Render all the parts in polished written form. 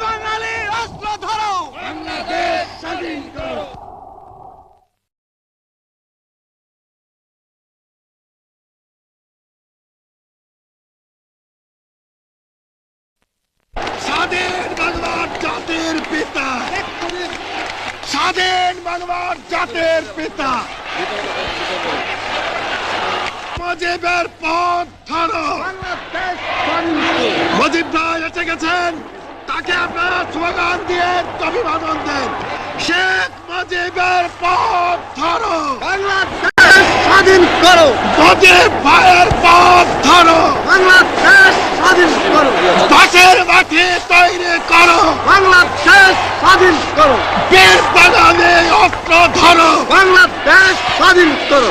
বাঙালি অস্ত্র ধরো, বাংলাদেশ স্বাধীন করো। স্বাধীন বাংলার জাতির পিতা, স্বাধীন বাংলার জাতির পিতা মুজিবের পথ ধরো। মুজিব ভাই এসে গেছেন, তাকে আপনারা স্লোগান দিয়ে অভিবাদন দেন। শেখ মুজিবের পথ ধরো, বাংলাদেশ স্বাধীন করো। মুজিব ভাইয়ের পথ ধরো, বাংলাদেশ স্বাধীন করো। পাশের মাঠে তৈরি করো, বাংলাদেশ স্বাধীন করো। বীর বাঙালি অস্ত্র ধরো, বাংলাদেশ স্বাধীন করো।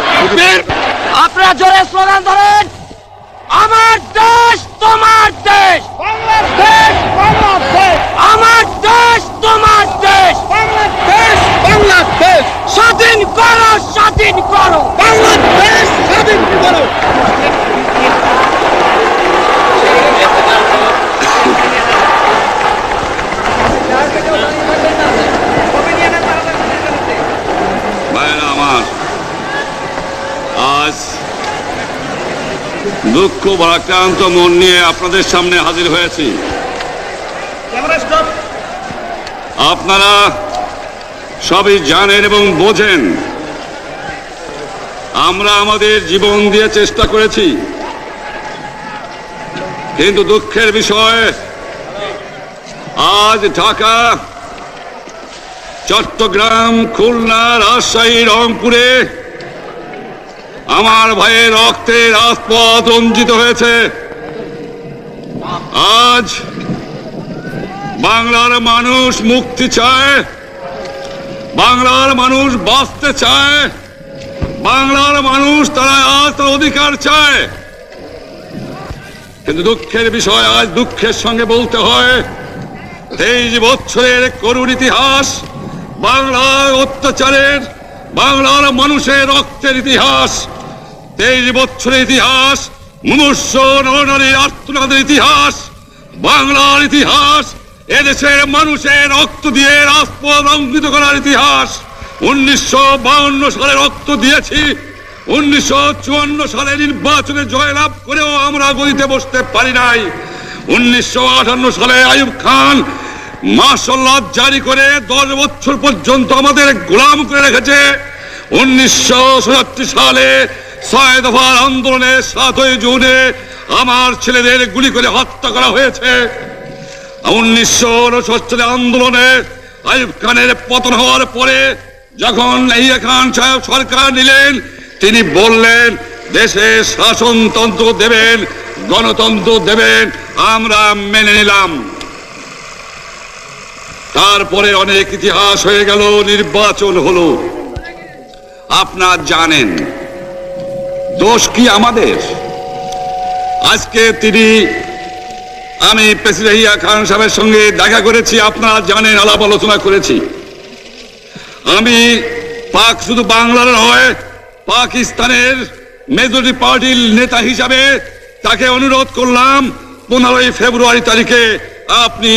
আপনারা জোরে স্লোগান ধরেন, আমার দেশ তোমার দেশ, বাংলাদেশ বাংলাদেশ, আমার দেশ তোমার দেশ, বাংলাদেশ বাংলাদেশ, স্বাধীন করো, স্বাধীন করো। বাংলাদেশ স্বাধীন করো। ভাইরা আমার, আজ দুঃখ ভারাক্রান্ত মন নিয়ে আপনাদের সামনে হাজির হয়েছি। আপনারা সবই জানেন এবং বোঝেন আমরা আমাদের জীবন দিয়ে চেষ্টা করেছি, কিন্তু দুঃখের বিষয় আজ ঢাকা, চট্টগ্রাম, খুলনা, রাজশাহী, রংপুরে আমার ভাইয়ের রক্তে রাজপথ রঞ্জিত হয়েছে। আজ বাংলার মানুষ মুক্তি চায়, বাংলার মানুষ বাঁচতে চায়, বাংলার মানুষ তারা আজ তার অধিকার চায়। কিন্তু দুঃখের বিষয়, আজ দুঃখের সঙ্গে বলতে হয় 23 বছরের করুণ ইতিহাস, বাংলার অত্যাচারের, বাংলার মানুষের রক্তের ইতিহাস, 23 বছরের ইতিহাস, মুমূর্ষ নরনারীর আর্তনাদের ইতিহাস, বাংলার ইতিহাস, এদেশের মানুষের রক্ত দিয়ে রাজপথ রঞ্জিত করার ইতিহাস। 1952 সালে রক্ত দিয়েছি, 1954 সালে নির্বাচনে জয়লাভ করেও আমরা গদিতে বসতে পারি নাই। 1958 সালে আইয়ুব খান মার্শাল ল জারি করে 10 বছর পর্যন্ত আমাদের গোলাম করে রেখেছে। 1967 সালে 6 দফার আন্দোলনে 7ই জুনে আমার ছেলেদের গুলি করে হত্যা করা হয়েছে। 1969 সালে আন্দোলনে আইয়ুব খানের পতন হওয়ার পরে যখন ইয়াহিয়া খান সাহেব সরকার নিলেন, তিনি বললেন দেশে শাসনতন্ত্র দেবেন, গণতন্ত্র দেবেন, আমরা মেনে নিলাম। তারপরে অনেক ইতিহাস হয়ে গেল, নির্বাচন হলো। আপনারা জানেন দোষ কি আমাদের? আজকে আমি প্রেসিডেন্ট ইয়াহিয়া খান সাহেবের সঙ্গে দেখা করেছি, আপনারা জানেন, আলাপ আলোচনা করেছি। আমি শুধু বাংলার নয়, পাকিস্তানের মেজরিটি পার্টির নেতা হিসাবে তাকে অনুরোধ করলাম 15ই ফেব্রুয়ারি তারিখে আপনি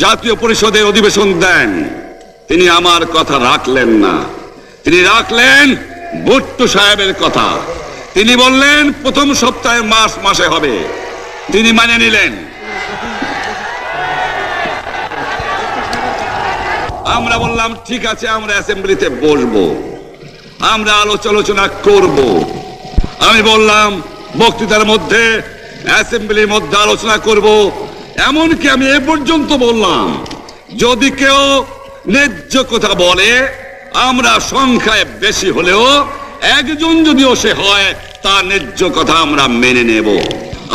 জাতীয় পরিষদের অধিবেশন দেন। তিনি আমার কথা রাখলেন না, তিনি রাখলেন ভুট্টো সাহেবের কথা। তিনি বললেন প্রথম সপ্তাহে মাসে হবে, তিনি মানে নিলেন। আমরা বললাম ঠিক আছে, আমরা অ্যাসেম্বলিতে বসবো, আমরা আলোচনা করব। আমি বললাম বক্তৃতার মধ্যে, অ্যাসেম্বলির মধ্যে আলোচনা করব। এমনকি আমি এ পর্যন্ত বললাম যদি কেউ ন্যায্য কথা বলে, আমরা সংখ্যায় বেশি হলেও একজন যদিও সে হয়, তার ন্যায্য কথা আমরা মেনে নেব।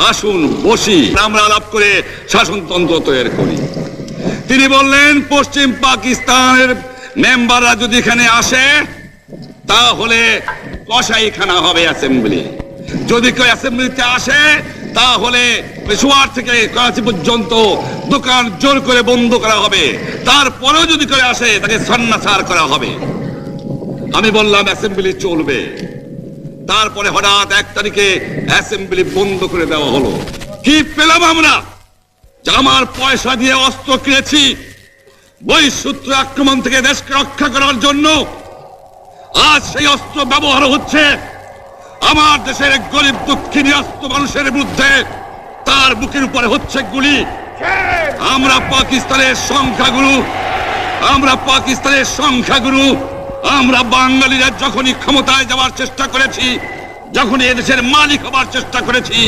আসুন বসি, আমরা আলাপ করে শাসনতন্ত্র তৈরি করি। তিনি বললেন পশ্চিম পাকিস্তানের মেম্বাররা যদি এখানে আসে তাহলে কসাইখানা হবে অ্যাসেম্বলি। যদি কেউ অ্যাসেম্বলিতে আসে তাহলে পেশোয়ার থেকে করাচি পর্যন্ত দোকান জোর করে বন্ধ করা হবে, তারপরেও যদি কেউ আসে তাকে সন্ন্যাসার করা হবে। আমি বললাম অ্যাসেম্বলি চলবে। তারপরে হঠাৎ 1 তারিখে অ্যাসেম্বলি বন্ধ করে দেওয়া হলো। কি পেলাম আমরা? যে আমার পয়সা দিয়ে অস্ত্র কিনেছি বহিঃশত্রু আক্রমণ থেকে দেশকে রক্ষা করার জন্য, আজ সেই অস্ত্র ব্যবহার হচ্ছে আমার দেশের গরিব দুঃখিনী অস্ত্র মানুষের বিরুদ্ধে। তার বুকের উপরে হচ্ছে গুলি। আমরা পাকিস্তানের সংখ্যাগুরু, আমরা বাঙালিরা যখনই ক্ষমতায় যাওয়ার চেষ্টা করেছি, যখনই এদেশের মালিক হবার চেষ্টা করেছি,